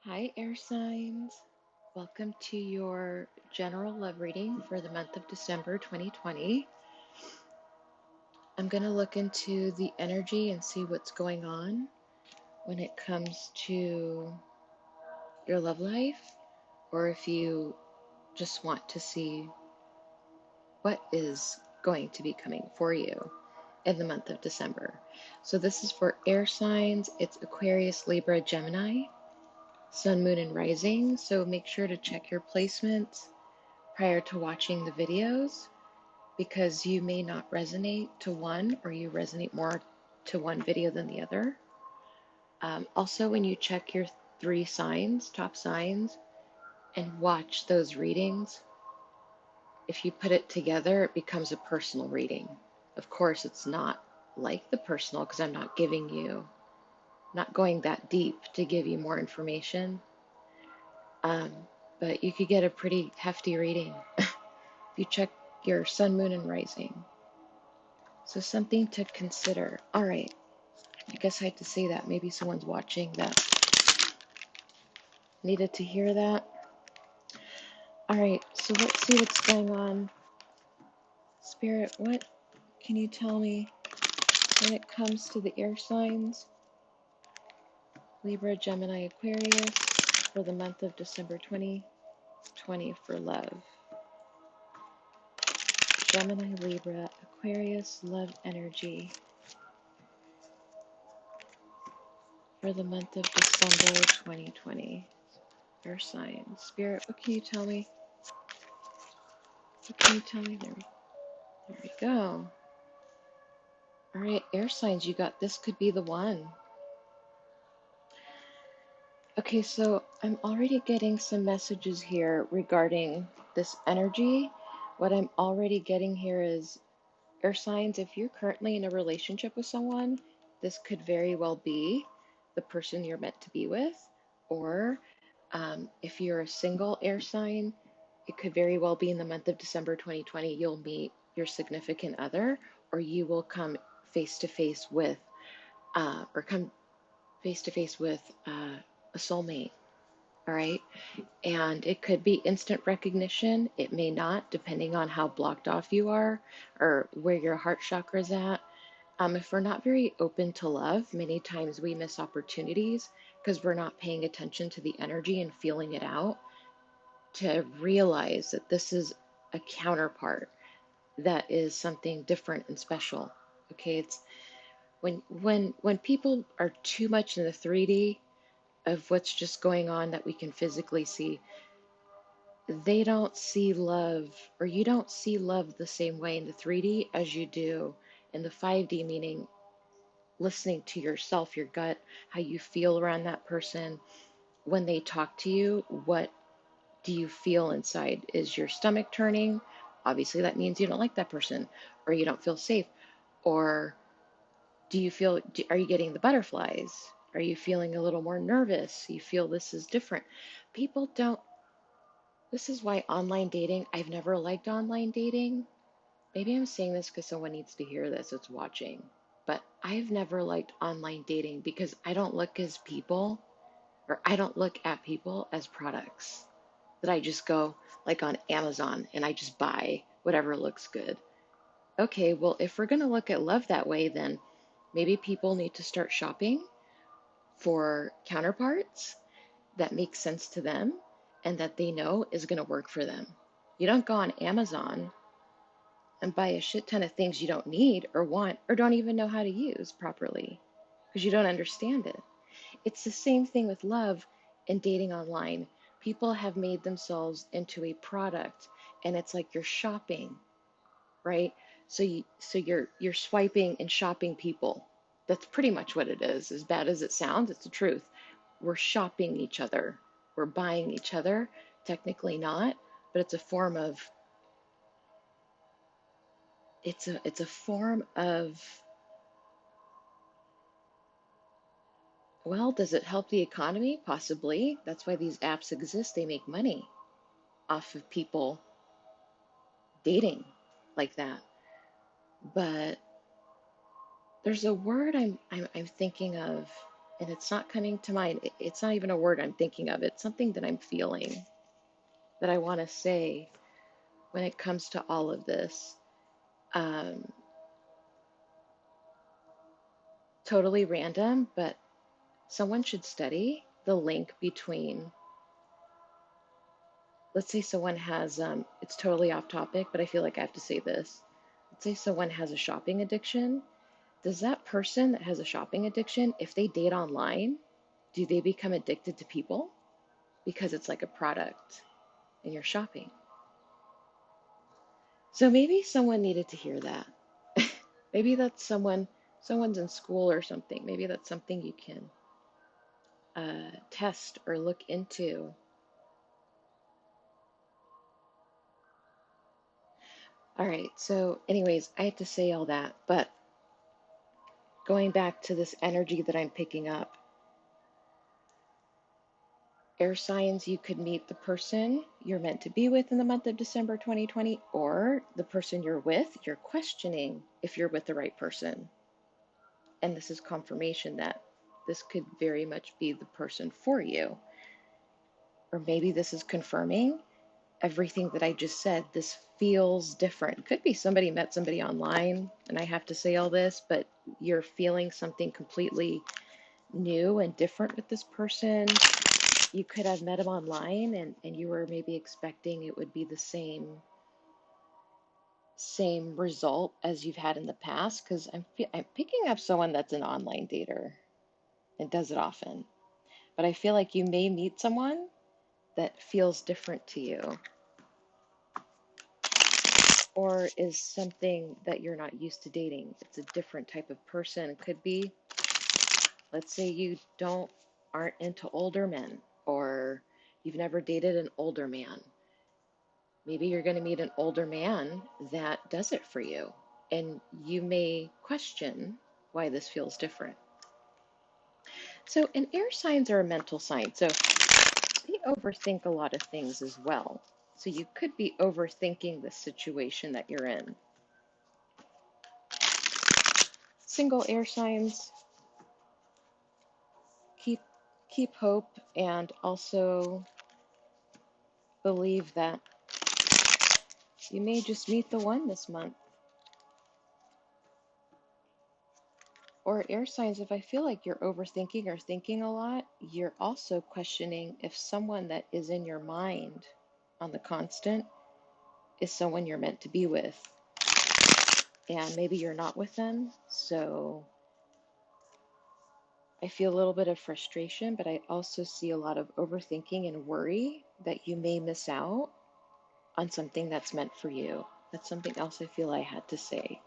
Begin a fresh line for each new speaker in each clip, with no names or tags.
Hi, air signs. Welcome to your general love reading for the month of December 2020. I'm going to look into the energy and see what's going on when it comes to your love life, or if you just want to see what is going to be coming for you in the month of December. So, this is for air signs. It's Aquarius, Libra, Gemini, Sun, Moon, and Rising. So, make sure to check your placements prior to watching the videos because you may not resonate to one or you resonate more to one video than the other. Also, when you check your three signs, top signs, and watch those readings, if you put it together, it becomes a personal reading. Of course, it's not like the personal because I'm not giving you, not going that deep to give you more information. Um, but you could get a pretty hefty reading if you check your sun, moon, and rising. So something to consider. All right, I guess I had to say that. Maybe someone's watching that needed to hear that. All right, so let's see what's going on. Spirit, what can you tell me when it comes to the air signs? Libra, Gemini, Aquarius for the month of December 2020 for love. Gemini, Libra, Aquarius, love energy for the month of December 2020. Air signs. Spirit, what can you tell me? What can you tell me? There we go. All right, air signs, you got this could be the one. Okay, so I'm already getting some messages here regarding this energy. What I'm already getting here is air signs, if you're currently in a relationship with someone, this could very well be the person you're meant to be with. Or if you're a single air sign, it could very well be in the month of December 2020, you'll meet your significant other, or you will come face to face with, or come face to face with a soulmate. All right. And it could be instant recognition. It may not, depending on how blocked off you are or where your heart chakra is at. If we're not very open to love, many times we miss opportunities because we're not paying attention to the energy and feeling it out to realize that this is a counterpart that is something different and special. Okay, it's when people are too much in the 3D of what's just going on that we can physically see, they don't see love, or you don't see love the same way in the 3D as you do in the 5D, meaning listening to yourself, your gut, how you feel around that person. When they talk to you, what do you feel inside? Is your stomach turning? Obviously, that means you don't like that person, or you don't feel safe. Or are you getting the butterflies? Are you feeling a little more nervous? You feel this is different. People don't, this is why online dating, I've never liked online dating. Maybe I'm saying this because someone needs to hear this that's watching. But I've never liked online dating because I don't look as people, or I don't look at people as products that I just go like on Amazon and I just buy whatever looks good. Okay, well, if we're going to look at love that way, then maybe people need to start shopping for counterparts that make sense to them and that they know is going to work for them. You don't go on Amazon and buy a shit ton of things you don't need or want or don't even know how to use properly because you don't understand it. It's the same thing with love and dating online. People have made themselves into a product, and it's like you're shopping, right? So you're swiping and shopping people. That's pretty much what it is. As bad as it sounds, it's the truth. We're shopping each other. We're buying each other. Technically not, but it's a form of, well, does it help the economy? Possibly. That's why these apps exist. They make money off of people dating like that. But there's a word I'm thinking of, and it's not coming to mind. It's not even a word I'm thinking of. It's something that I'm feeling that I want to say when it comes to all of this. Um, Totally random, but someone should study the link between, let's say someone has, it's totally off topic, but I feel like I have to say this. Let's say someone has a shopping addiction. Does that person that has a shopping addiction, if they date online, do they become addicted to people? Because it's like a product and you're shopping. So maybe someone needed to hear that. Maybe that's someone's in school or something. Maybe that's something you can test or look into. All right, so anyways, I had to say all that, but going back to this energy that I'm picking up, air signs, you could meet the person you're meant to be with in the month of December 2020, or the person you're with, you're questioning if you're with the right person. And this is confirmation that this could very much be the person for you. Or maybe this is confirming everything that I just said. This feels different. Could be somebody met somebody online, and I have to say all this, but you're feeling something completely new and different with this person. You could have met him online and you were maybe expecting it would be the same result as you've had in the past, because I'm picking up someone that's an online dater and does it often. But I feel like you may meet someone that feels different to you or is something that you're not used to dating. It's a different type of person. It could be, let's say you aren't into older men, or you've never dated an older man. Maybe you're going to meet an older man that does it for you, and you may question why this feels different. So, and air signs are a mental sign, so they overthink a lot of things as well. So you could be overthinking the situation that you're in. Single air signs, keep hope, and also believe that you may just meet the one this month. Or air signs, if I feel like you're overthinking or thinking a lot, you're also questioning if someone that is in your mind on the constant is someone you're meant to be with. And maybe you're not with them. So I feel a little bit of frustration, but I also see a lot of overthinking and worry that you may miss out on something that's meant for you. That's something else I feel I had to say.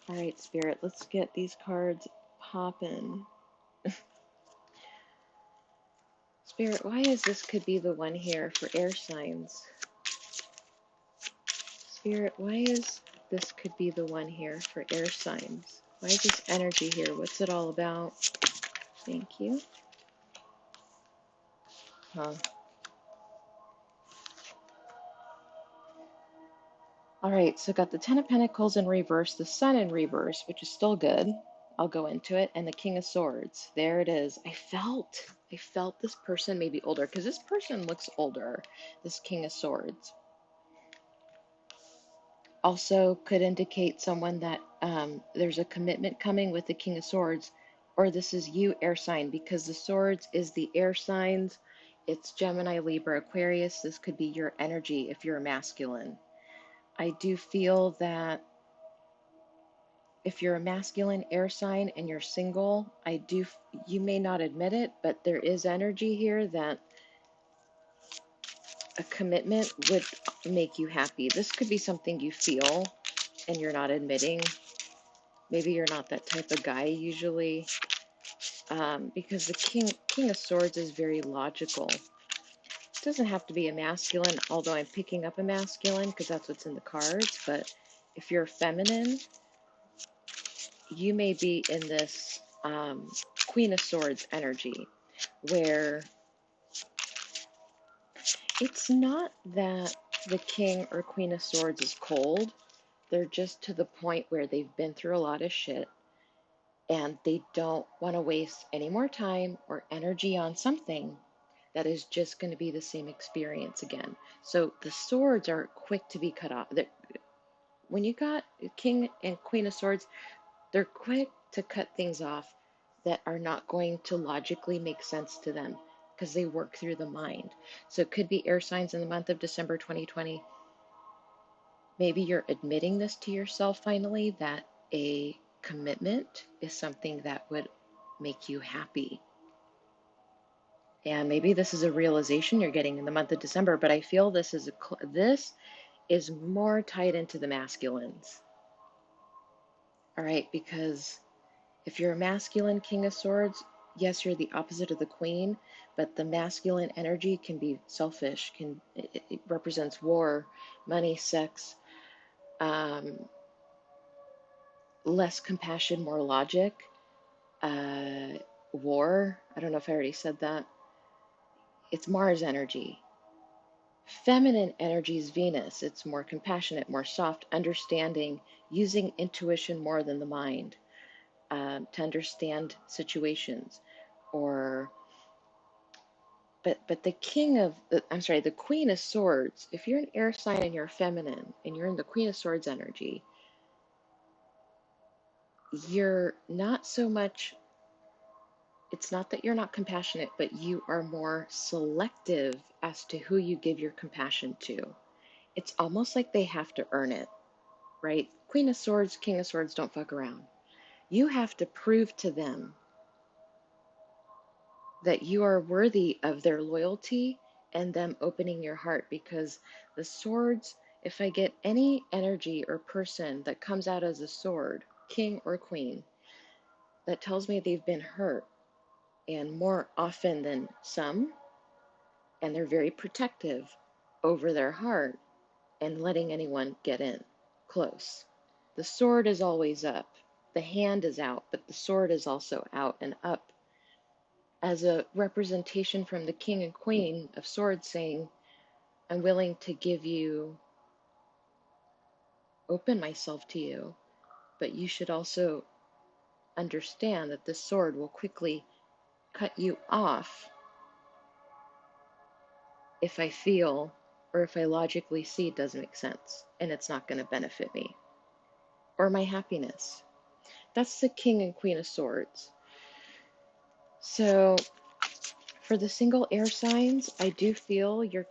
All right, Spirit, let's get these cards popping. Spirit, why is this could be the one here for air signs? Spirit, why is this could be the one here for air signs? Why is this energy here? What's it all about? Thank you. Huh. All right, so got the Ten of Pentacles in reverse, the Sun in reverse, which is still good. I'll go into it, and the King of Swords. There it is. I felt this person may be older, because this person looks older, this King of Swords. Also could indicate someone that there's a commitment coming with the King of Swords, or this is you, air sign, because the Swords is the air signs. It's Gemini, Libra, Aquarius. This could be your energy if you're a masculine. I do feel that if you're a masculine air sign and you're single, you may not admit it, but there is energy here that a commitment would make you happy. This could be something you feel and you're not admitting. Maybe you're not that type of guy usually, because the King of Swords is very logical. It doesn't have to be a masculine, although I'm picking up a masculine because that's what's in the cards. But if you're feminine, you may be in this Queen of Swords energy, where it's not that the King or Queen of Swords is cold. They're just to the point where they've been through a lot of shit. and they don't want to waste any more time or energy on something that is just going to be the same experience again. So the swords are quick to be cut off. When you got King and Queen of Swords, they're quick to cut things off that are not going to logically make sense to them because they work through the mind. So it could be air signs in the month of December 2020. Maybe you're admitting this to yourself finally, that a commitment is something that would make you happy. And maybe this is a realization you're getting in the month of December, but I feel this is more tied into the masculines. All right, because if you're a masculine King of Swords, yes, you're the opposite of the Queen, but the masculine energy can be selfish, it represents war, money, sex, um, less compassion, more logic, uh, war. I don't know if I already said that. It's Mars energy. Feminine energy is Venus. It's more compassionate, more soft, understanding, using intuition more than the mind to understand situations. Or, but the the Queen of Swords. If you're an air sign and you're feminine and you're in the Queen of Swords energy, you're not so much. It's not that you're not compassionate, but you are more selective as to who you give your compassion to. It's almost like they have to earn it, right? Queen of Swords, King of Swords don't fuck around. You have to prove to them that you are worthy of their loyalty and them opening your heart, because the swords, if I get any energy or person that comes out as a sword, king or queen, that tells me they've been hurt, and more often than some, and they're very protective over their heart and letting anyone get in close. The sword is always up. The hand is out, but the sword is also out and up as a representation from the king and queen of swords saying, I'm willing to give you, open myself to you, but you should also understand that this sword will quickly cut you off if I feel or if I logically see it doesn't make sense and it's not going to benefit me or my happiness. That's the king and queen of swords. So for the single air signs, I do feel you're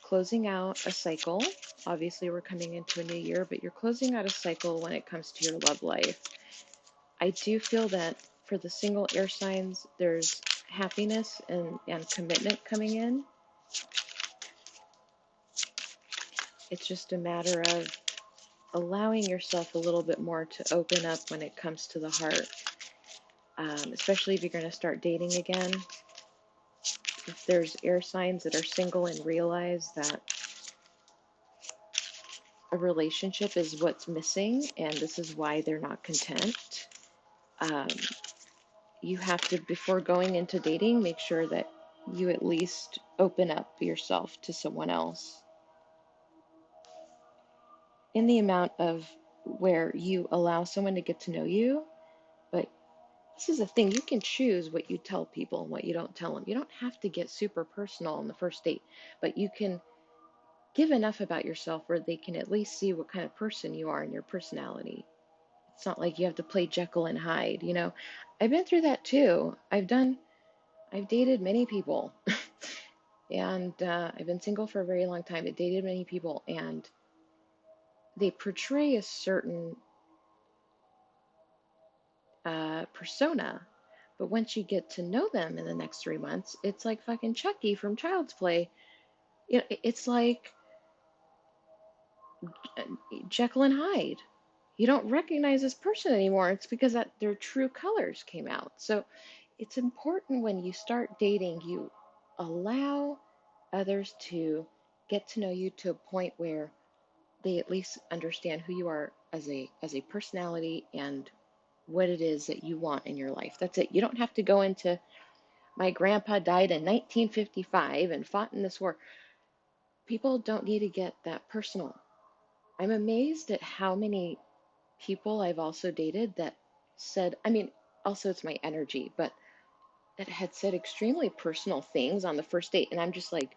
closing out a cycle. Obviously, we're coming into a new year, but you're closing out a cycle when it comes to your love life. I do feel that for the single air signs, there's happiness and commitment coming in. It's just a matter of allowing yourself a little bit more to open up when it comes to the heart, especially if you're going to start dating again. If there's air signs that are single and realize that a relationship is what's missing and this is why they're not content, um, you have to, before going into dating, make sure that you at least open up yourself to someone else in the amount of where you allow someone to get to know you. But this is a thing, you can choose what you tell people and what you don't tell them. You don't have to get super personal on the first date, but you can give enough about yourself where they can at least see what kind of person you are and your personality. It's not like you have to play Jekyll and Hyde, you know. I've been through that too. I've dated many people, and I've been single for a very long time. I've dated many people, and they portray a certain persona. But once you get to know them in the next 3 months, it's like fucking Chucky from Child's Play. You know, it's like Jekyll and Hyde. You don't recognize this person anymore. It's because that their true colors came out. So it's important when you start dating, you allow others to get to know you to a point where they at least understand who you are as a personality and what it is that you want in your life. That's it. You don't have to go into my grandpa died in 1955 and fought in this war. People don't need to get that personal. I'm amazed at how many people I've also dated that said, I mean, also it's my energy, but it had said extremely personal things on the first date. And I'm just like,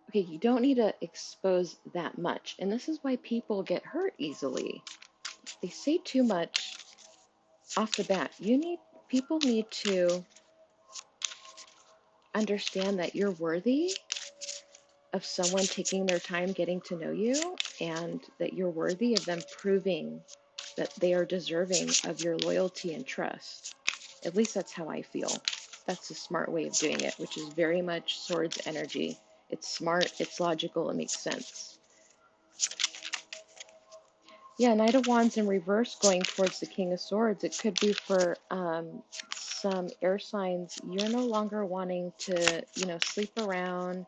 okay, you don't need to expose that much. And this is why people get hurt easily. They say too much off the bat. People need to understand that you're worthy of someone taking their time getting to know you, and that you're worthy of them proving that they are deserving of your loyalty and trust. At least that's how I feel. That's a smart way of doing it, which is very much swords energy. It's smart, it's logical, it makes sense. Yeah, Knight of Wands in reverse going towards the King of Swords. It could be for some air signs. You're no longer wanting to, sleep around,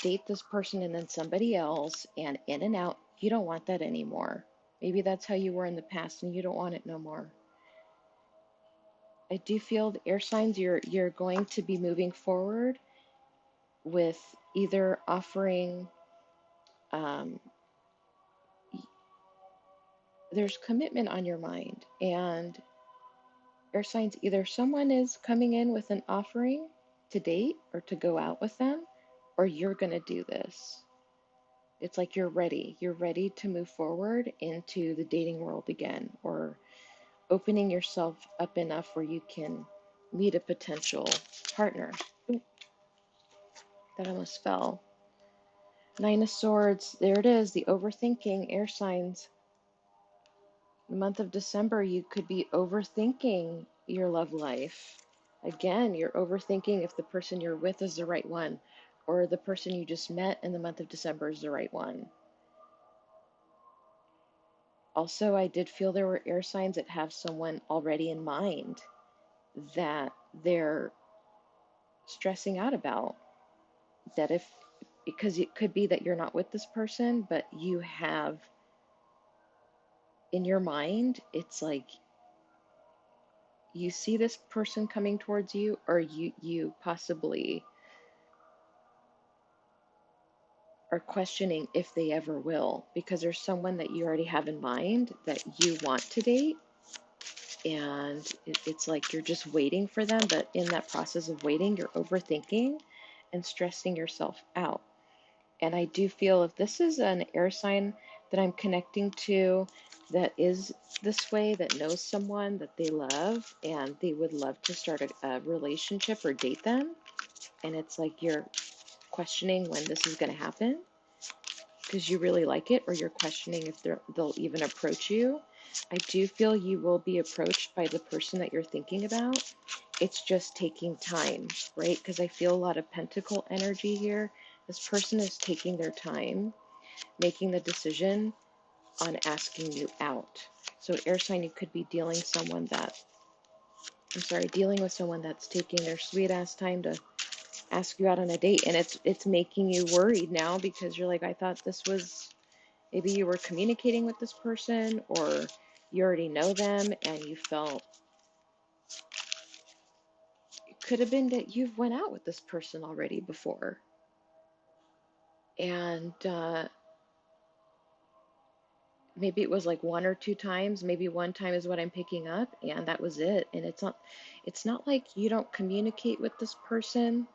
date this person and then somebody else and in and out. You don't want that anymore. Maybe that's how you were in the past and you don't want it no more. I do feel the air signs you're going to be moving forward with either offering um, there's commitment on your mind, and air signs, either someone is coming in with an offering to date or to go out with them, or you're going to do this. It's like you're ready. You're ready to move forward into the dating world again, or opening yourself up enough where you can meet a potential partner. Ooh, that almost fell. Nine of Swords, there it is, the overthinking, air signs. The month of December, you could be overthinking your love life. Again, you're overthinking if the person you're with is the right one, or the person you just met in the month of December is the right one. Also, I did feel there were air signs that have someone already in mind that they're stressing out about. That because it could be that you're not with this person, but you have in your mind, it's like you see this person coming towards you, or you possibly are questioning if they ever will, because there's someone that you already have in mind that you want to date, and it's like you're just waiting for them, but in that process of waiting, you're overthinking and stressing yourself out. And I do feel if this is an air sign that I'm connecting to that is this way, that knows someone that they love and they would love to start a relationship or date them, and it's like you're questioning when this is going to happen because you really like it, or you're questioning if they'll even approach you. I do feel you will be approached by the person that you're thinking about. It's just taking time, right? Because I feel a lot of pentacle energy here. This person is taking their time, making the decision on asking you out. So air sign, you could be dealing with someone that's taking their sweet ass time to ask you out on a date, and it's making you worried now because you're like, I thought this was, maybe you were communicating with this person, or you already know them and you felt it could have been that you've went out with this person already before, and maybe it was like one or two times. Maybe one time is what I'm picking up, and that was it. And it's not like you don't communicate with this person.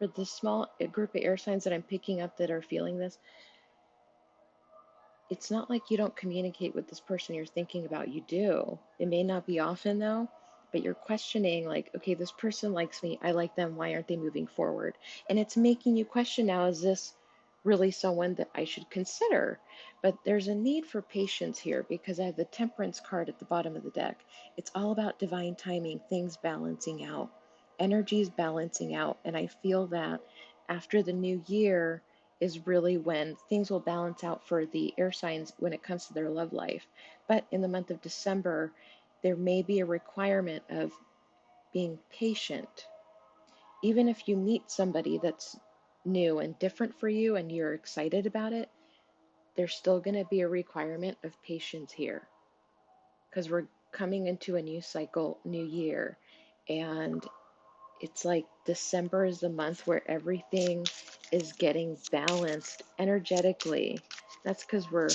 For the small group of air signs that I'm picking up that are feeling this, it's not like you don't communicate with this person you're thinking about. You do. It may not be often though, but you're questioning, like, okay, this person likes me, I like them, why aren't they moving forward? And it's making you question now, is this really someone that I should consider? But there's a need for patience here because I have the Temperance card at the bottom of the deck. It's all about divine timing, things balancing out, energies balancing out. And I feel that after the new year is really when things will balance out for the air signs when it comes to their love life. But in the month of December, there may be a requirement of being patient. Even if you meet somebody that's new and different for you and you're excited about it, there's still going to be a requirement of patience here because we're coming into a new cycle, new year. And it's like December is the month where everything is getting balanced energetically. That's because we're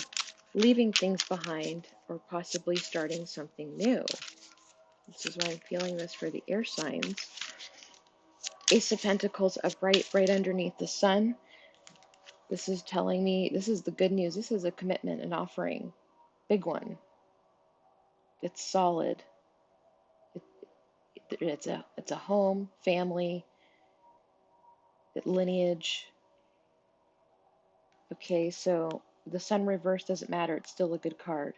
leaving things behind or possibly starting something new. This is why I'm feeling this for the air signs. Ace of Pentacles upright right underneath the sun. This is telling me, this is the good news. This is a commitment, an offering, big one. It's solid. It, it's a home, family, lineage. Okay, so the sun reverse doesn't matter. It's still a good card.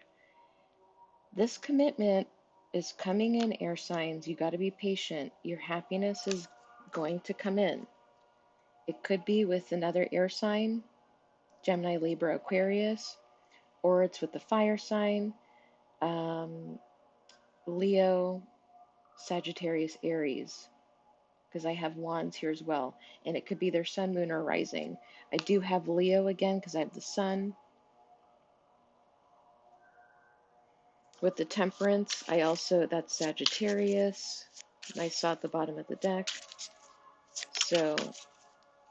This commitment is coming in, air signs. You got to be patient. Your happiness is going to come in. It could be with another air sign, Gemini, Libra, Aquarius, or it's with the fire sign, Leo, Sagittarius, Aries, because I have wands here as well. And it could be their sun, moon, or rising. I do have Leo again because I have the sun. With the temperance, that's Sagittarius. I saw at the bottom of the deck. So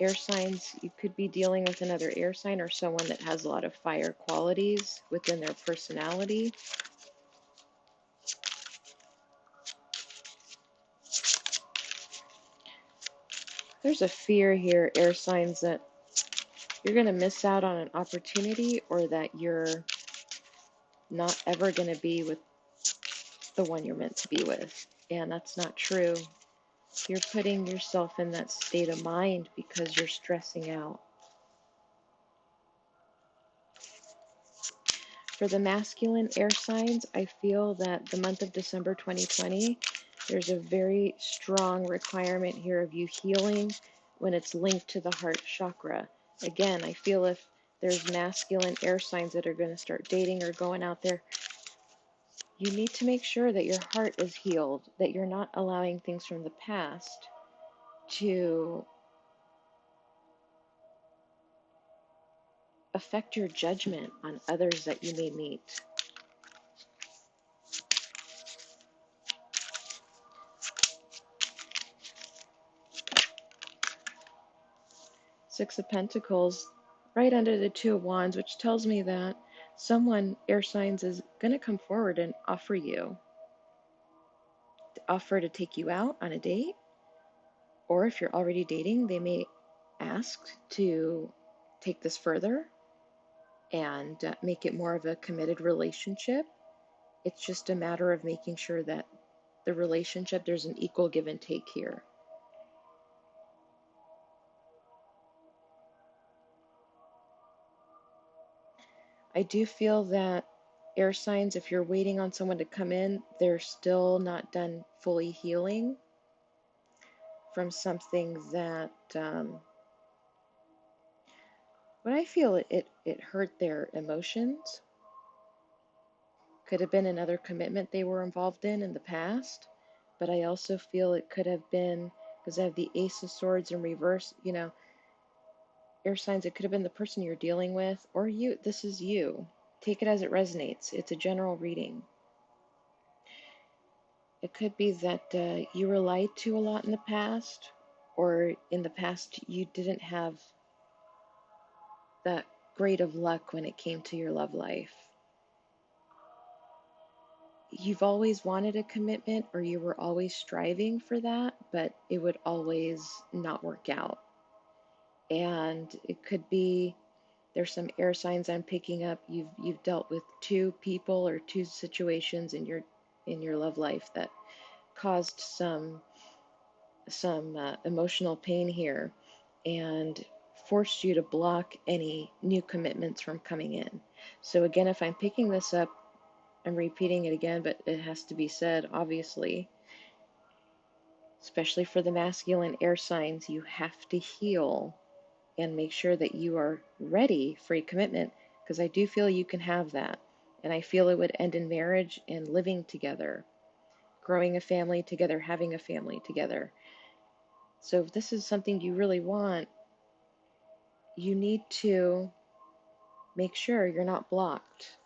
air signs, you could be dealing with another air sign or someone that has a lot of fire qualities within their personality. There's a fear here, air signs, that you're going to miss out on an opportunity or that you're not ever going to be with the one you're meant to be with. And that's not true. You're putting yourself in that state of mind because you're stressing out. For the masculine air signs, I feel that the month of December 2020, there's a very strong requirement here of you healing when it's linked to the heart chakra. Again, I feel if there's masculine air signs that are going to start dating or going out there, you need to make sure that your heart is healed, that you're not allowing things from the past to affect your judgment on others that you may meet. Six of Pentacles right under the Two of Wands, which tells me that someone, air signs, is going to come forward and offer to take you out on a date. Or if you're already dating, they may ask to take this further and make it more of a committed relationship. It's just a matter of making sure that the relationship, there's an equal give and take here. I do feel that air signs, if you're waiting on someone to come in, they're still not done fully healing from something that, what I feel it hurt their emotions. Could have been another commitment they were involved in the past, but I also feel it could have been, because I have the Ace of Swords in reverse, air signs, it could have been the person you're dealing with, or you. This is you. Take it as it resonates. It's a general reading. It could be that you were lied to a lot in the past, or in the past you didn't have that great of luck when it came to your love life. You've always wanted a commitment, or you were always striving for that, but it would always not work out. And it could be there's some air signs I'm picking up. You've dealt with two people or two situations in your love life that caused some emotional pain here and forced you to block any new commitments from coming in. So again, if I'm picking this up, I'm repeating it again, but it has to be said, obviously, especially for the masculine air signs, you have to heal and make sure that you are ready for a commitment, because I do feel you can have that. And I feel it would end in marriage and living together, growing a family together, having a family together. So if this is something you really want, you need to make sure you're not blocked,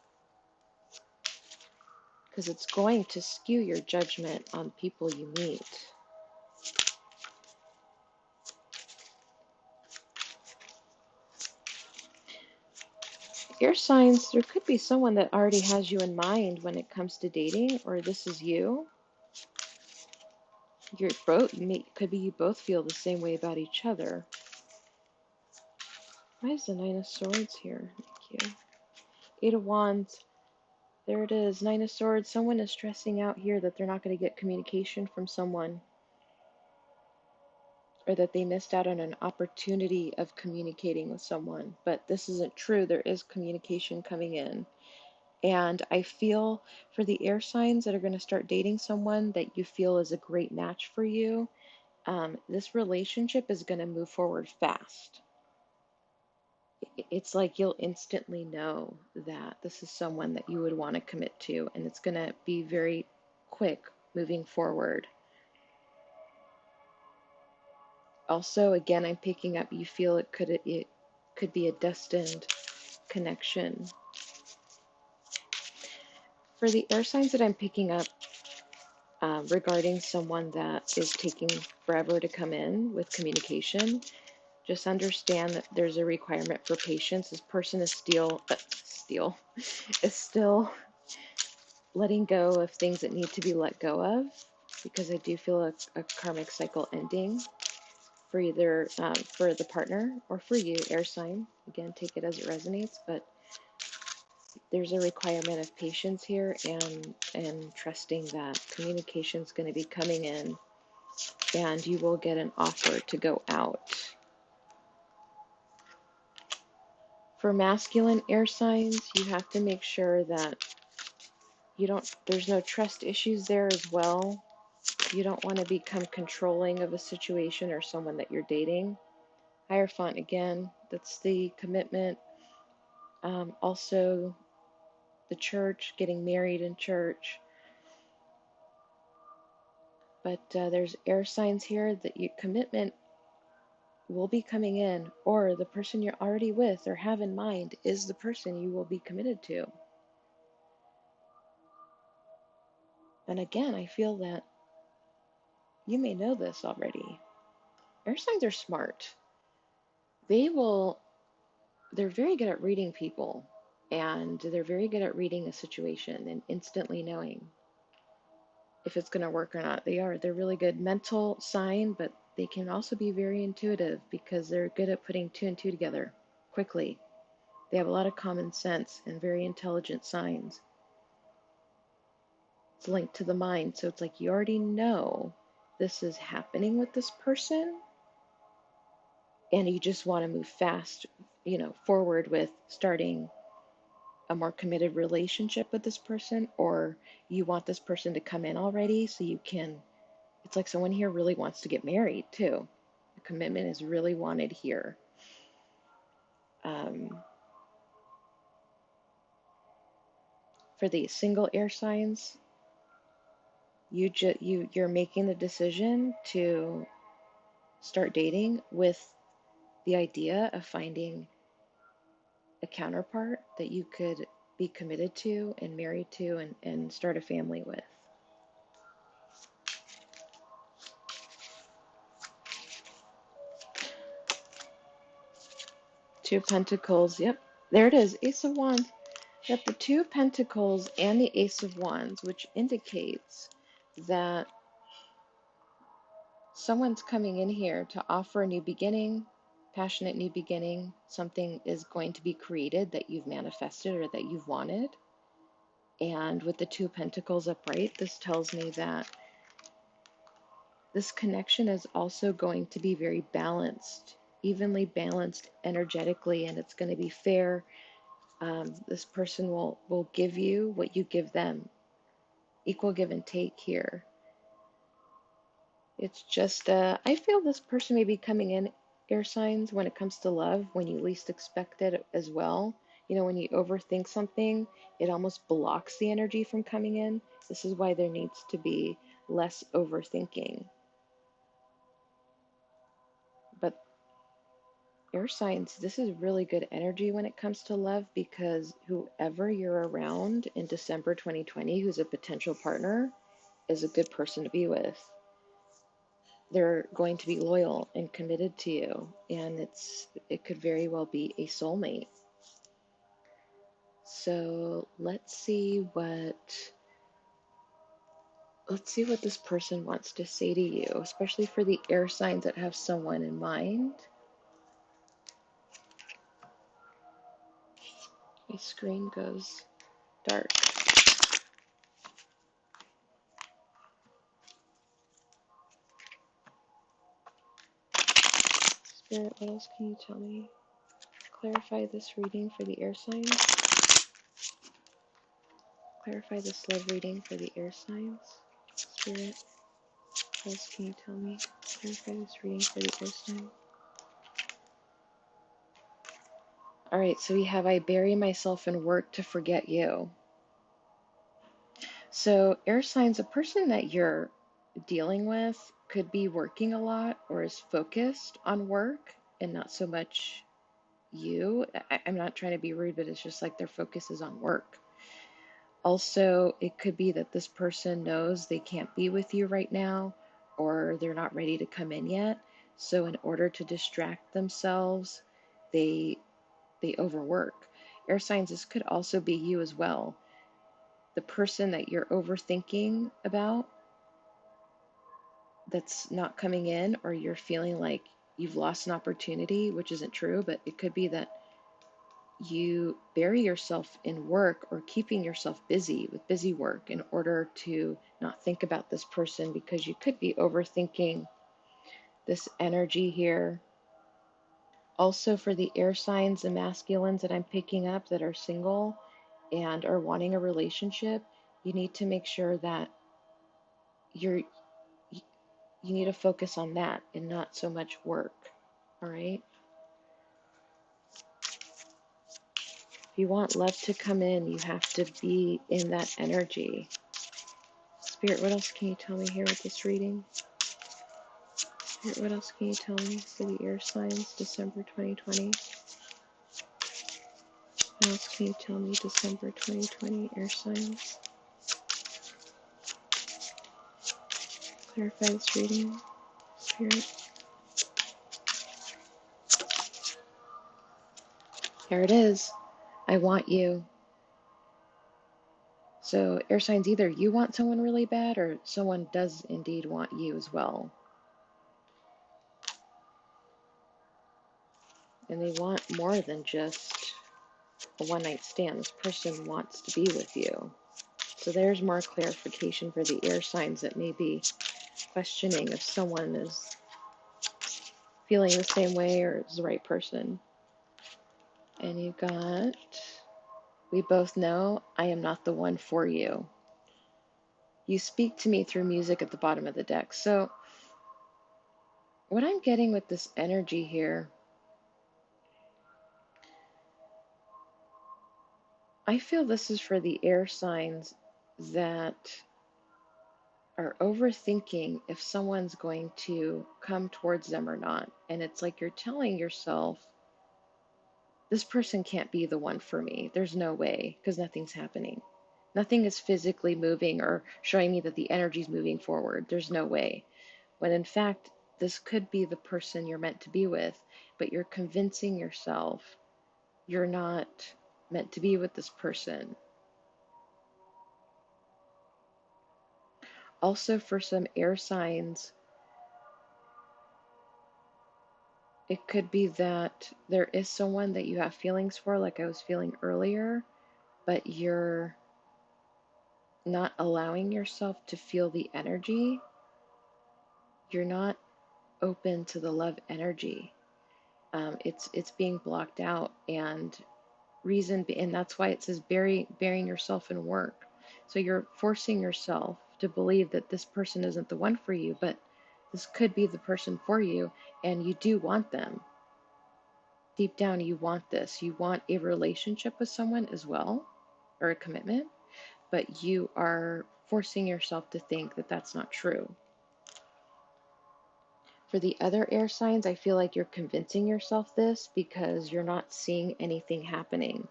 because it's going to skew your judgment on people you meet. Air signs, there could be someone that already has you in mind when it comes to dating, or this is you. You're both, could be you both feel the same way about each other. Why is the Nine of Swords here? Thank you. Eight of Wands. There it is. Nine of Swords. Someone is stressing out here that they're not going to get communication from someone, or that they missed out on an opportunity of communicating with someone. But this isn't true. There is communication coming in. And I feel for the air signs that are going to start dating someone that you feel is a great match for you, this relationship is going to move forward fast. It's like you'll instantly know that this is someone that you would want to commit to, and it's going to be very quick moving forward. Also, again, I'm picking up you feel it could be a destined connection. For the air signs that I'm picking up regarding someone that is taking forever to come in with communication, just understand that there's a requirement for patience. This person is still letting go of things that need to be let go of, because I do feel a karmic cycle ending for either for the partner or for you, air sign. Again, take it as it resonates, but there's a requirement of patience here, and trusting that communication is going to be coming in, and you will get an offer to go out. For masculine air signs, you have to make sure that there's no trust issues there as well. You don't want to become controlling of a situation or someone that you're dating. Hierophant, again, that's the commitment. Also, the church, getting married in church. But there's air signs here that your commitment will be coming in, or the person you're already with or have in mind is the person you will be committed to. And again, I feel that you may know this already. Air signs are smart. They're very good at reading people, and they're very good at reading a situation and instantly knowing if it's going to work or not. They're really good mental sign, but they can also be very intuitive because they're good at putting two and two together quickly. They have a lot of common sense and very intelligent signs. It's linked to the mind, so it's like you already know this is happening with this person, and you just want to move fast, forward with starting a more committed relationship with this person, or you want this person to come in already so you can. It's like someone here really wants to get married too. The commitment is really wanted here. For the single air signs, you're making the decision to start dating with the idea of finding a counterpart that you could be committed to and married to, and start a family with. Two of Pentacles, yep, there it is, Ace of Wands. Yep, the Two of Pentacles and the Ace of Wands, which indicates that someone's coming in here to offer a new beginning, passionate new beginning. Something is going to be created that you've manifested or that you've wanted. And with the Two of Pentacles upright, this tells me that this connection is also going to be very balanced, evenly balanced energetically, and it's going to be fair. This person will give you what you give them. Equal give and take here. It's just, I feel this person may be coming in, air signs, when it comes to love, when you least expect it as well. When you overthink something, it almost blocks the energy from coming in. This is why there needs to be less overthinking. But air signs, this is really good energy when it comes to love, because whoever you're around in December 2020 who's a potential partner is a good person to be with. They're going to be loyal and committed to you, and it could very well be a soulmate. So let's see what this person wants to say to you, especially for the air signs that have someone in mind. My screen goes dark. Spirit, what else can you tell me? Clarify this reading for the air signs. Clarify this love reading for the air signs. Spirit, what else can you tell me? Clarify this reading for the air signs. All right, so we have I bury myself in work to forget you. So air signs, a person that you're dealing with could be working a lot or is focused on work and not so much you. I'm not trying to be rude, but it's just like their focus is on work. Also, it could be that this person knows they can't be with you right now or they're not ready to come in yet. So in order to distract themselves, they overwork. Air signs, this could also be you as well. The person that you're overthinking about that's not coming in, or you're feeling like you've lost an opportunity, which isn't true, but it could be that you bury yourself in work or keeping yourself busy with busy work in order to not think about this person, because you could be overthinking this energy here. Also, for the air signs, the masculines that I'm picking up that are single and are wanting a relationship, you need to make sure that you're you need to focus on that and not so much work. All right. If you want love to come in, you have to be in that energy. Spirit, what else can you tell me here with this reading? Spirit, what else can you tell me for the air signs, December 2020? What else can you tell me, December 2020, air signs? Clarify this reading, Spirit. There it is. I want you. So air signs, either you want someone really bad or someone does indeed want you as well. And they want more than just a one-night stand. This person wants to be with you. So there's more clarification for the air signs that may be questioning if someone is feeling the same way or is the right person. And you got, we both know I am not the one for you. You speak to me through music at the bottom of the deck. So what I'm getting with this energy here, I feel this is for the air signs that are overthinking if someone's going to come towards them or not. And it's like you're telling yourself, this person can't be the one for me. There's no way, because nothing's happening. Nothing is physically moving or showing me that the energy is moving forward. There's no way. When in fact, this could be the person you're meant to be with, but you're convincing yourself you're not meant to be with this person. Also, for some air signs, it could be that there is someone that you have feelings for, like I was feeling earlier, but you're not allowing yourself to feel the energy. You're not open to the love energy. It's being blocked out, and and that's why it says burying yourself in work. So you're forcing yourself to believe that this person isn't the one for you, but this could be the person for you, and you do want them. Deep down, you want this. You want a relationship with someone as well, or a commitment, but you are forcing yourself to think that that's not true. For the other air signs, I feel like you're convincing yourself this because you're not seeing anything happening.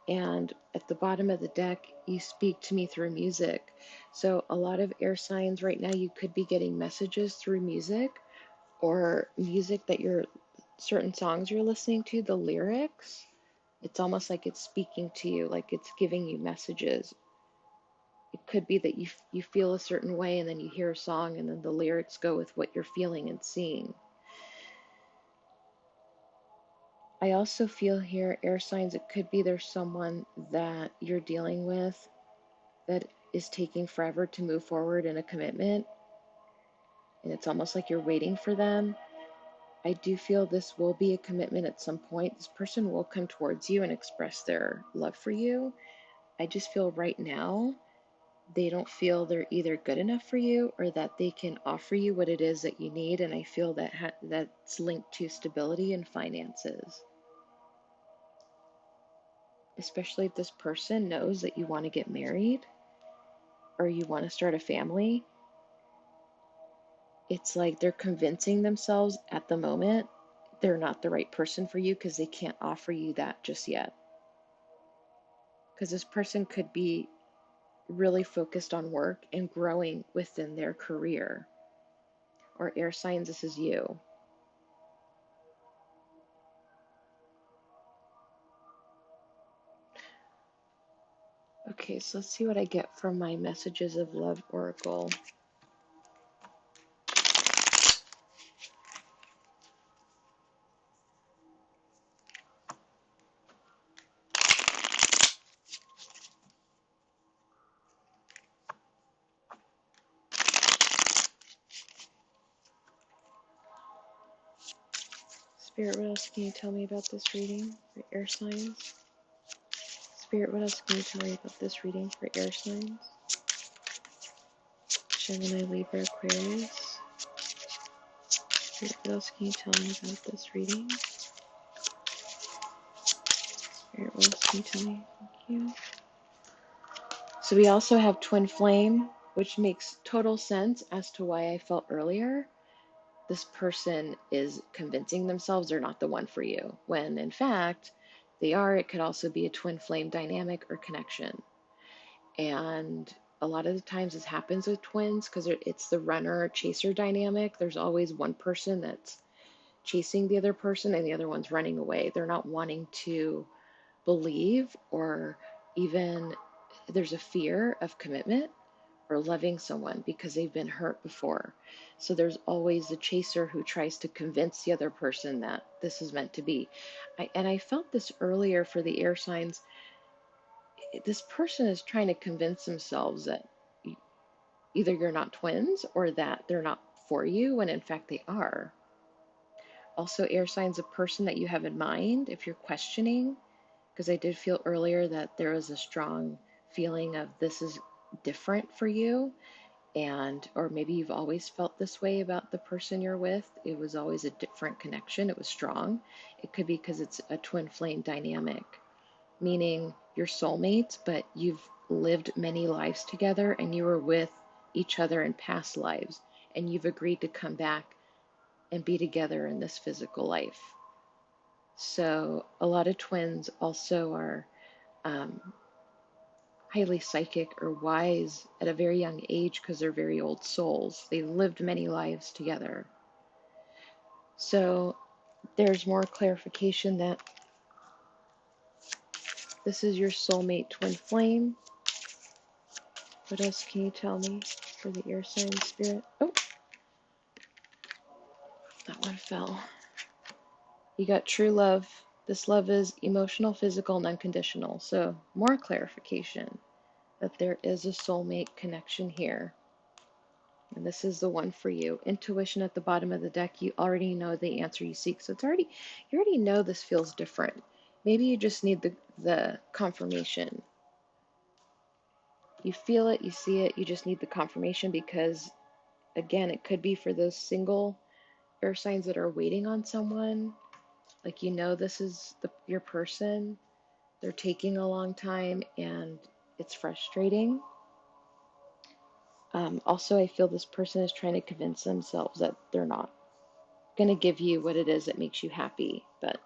And at the bottom of the deck, you speak to me through music. So a lot of air signs right now, you could be getting messages through music, or music that certain songs you're listening to, the lyrics It's almost like it's speaking to you, like it's giving you messages. It could be that you feel a certain way and then you hear a song and then the lyrics go with what you're feeling and seeing. I also feel here, air signs, it could be there's someone that you're dealing with that is taking forever to move forward in a commitment, and it's almost like you're waiting for them. I do feel this will be a commitment at some point. This person will come towards you and express their love for you. I just feel right now they don't feel they're either good enough for you or that they can offer you what it is that you need, and I feel that that's linked to stability and finances. Especially if this person knows that you want to get married or you want to start a family. It's like they're convincing themselves at the moment they're not the right person for you because they can't offer you that just yet. Because this person could be really focused on work and growing within their career. Or air signs, this is you. Okay, so let's see what I get from my Messages of Love Oracle. Spirit, what else can you tell me about this reading for air signs? Spirit, what else can you tell me about this reading for air signs? Gemini, Libra, Aquarius. Spirit, what else can you tell me about this reading? Spirit, what else can you tell me? Thank you. So we also have Twinflame, which makes total sense as to why I felt earlier this person is convincing themselves they're not the one for you, when in fact they are. It could also be a twin flame dynamic or connection. And a lot of the times this happens with twins because it's the runner chaser dynamic. There's always one person that's chasing the other person and the other one's running away. They're not wanting to believe, or even there's a fear of commitment or loving someone because they've been hurt before. So there's always the chaser who tries to convince the other person that this is meant to be. And I felt this earlier for the air signs. This person is trying to convince themselves that either you're not twins or that they're not for you, when in fact they are. Also, air signs, a person that you have in mind, if you're questioning, because I did feel earlier that there was a strong feeling of this is different for you, and or maybe you've always felt this way about the person you're with. It was always a different connection. It was strong. It could be because it's a twin flame dynamic, meaning you're soulmates, but you've lived many lives together and you were with each other in past lives, and you've agreed to come back and be together in this physical life. So a lot of twins also are highly psychic or wise at a very young age because they're very old souls. They lived many lives together. So there's more clarification that this is your soulmate twin flame. What else can you tell me for the air sign spirit? Oh, that one fell. You got true love. This love is emotional, physical, and unconditional. So more clarification that there is a soulmate connection here. And this is the one for you. Intuition at the bottom of the deck. You already know the answer you seek. So you already know this feels different. Maybe you just need the confirmation. You feel it, you see it, you just need the confirmation because, again, it could be for those single air signs that are waiting on someone. Like, you know, this is your person. They're taking a long time and it's frustrating. Also, I feel this person is trying to convince themselves that they're not going to give you what it is that makes you happy. But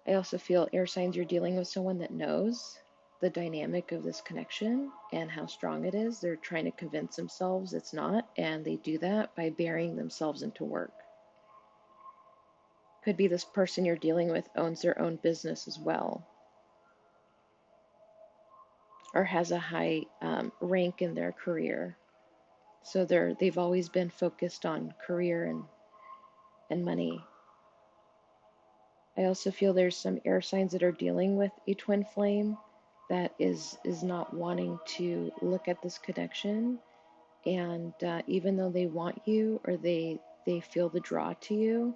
I also feel air signs, you're dealing with someone that knows the dynamic of this connection and how strong it is. They're trying to convince themselves it's not, and they do that by burying themselves into work. Could be this person you're dealing with owns their own business as well, or has a high rank in their career. So they've always been focused on career and money. I also feel there's some air signs that are dealing with a twin flame that is not wanting to look at this connection, and even though they want you, or they feel the draw to you,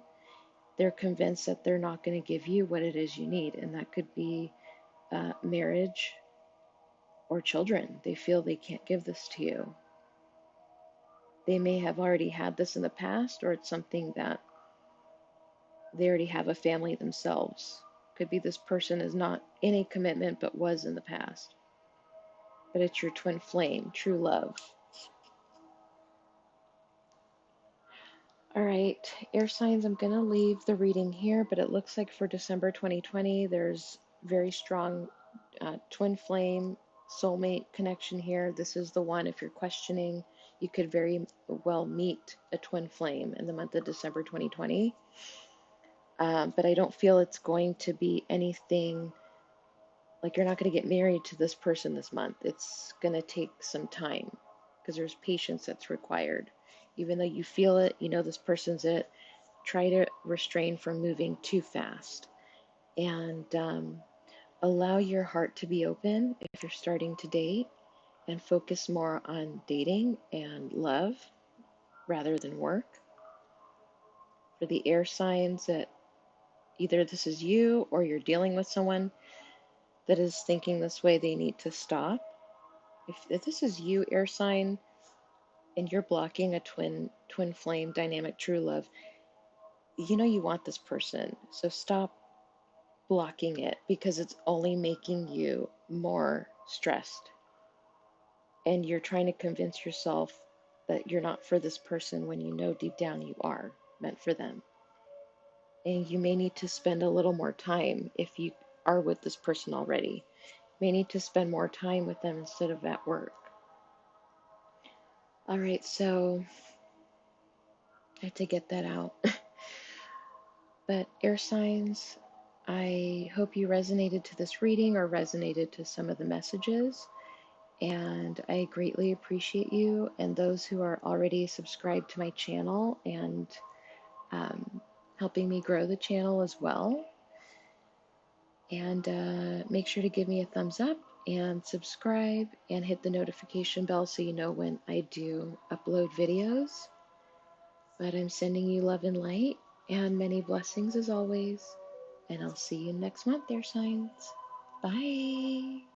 they're convinced that they're not going to give you what it is you need, and that could be marriage or children. They feel they can't give this to you. They may have already had this in the past, or it's something that they already have a family themselves. Could be this person is not in a commitment but was in the past. But it's your twin flame, true love. All right, air signs, I'm going to leave the reading here, but it looks like for December 2020, there's very strong twin flame soulmate connection here. This is the one, if you're questioning, you could very well meet a twin flame in the month of December 2020. But I don't feel it's going to be anything like you're not going to get married to this person this month. It's going to take some time because there's patience that's required. Even though you feel it, you know this person's it, try to refrain from moving too fast, and allow your heart to be open if you're starting to date, and focus more on dating and love rather than work. For the air signs that either this is you or you're dealing with someone that is thinking this way, they need to stop. If this is you, air sign, and you're blocking a twin flame dynamic true love, you know you want this person. So stop blocking it, because it's only making you more stressed. And you're trying to convince yourself that you're not for this person when you know deep down you are meant for them. And you may need to spend a little more time if you are with this person already. You may need to spend more time with them instead of at work. All right, so I had to get that out. But air signs, I hope you resonated to this reading or resonated to some of the messages. And I greatly appreciate you and those who are already subscribed to my channel and helping me grow the channel as well. And make sure to give me a thumbs up and subscribe and hit the notification bell so you know when I do upload videos. But I'm sending you love and light and many blessings as always. And I'll see you next month, air signs. Bye.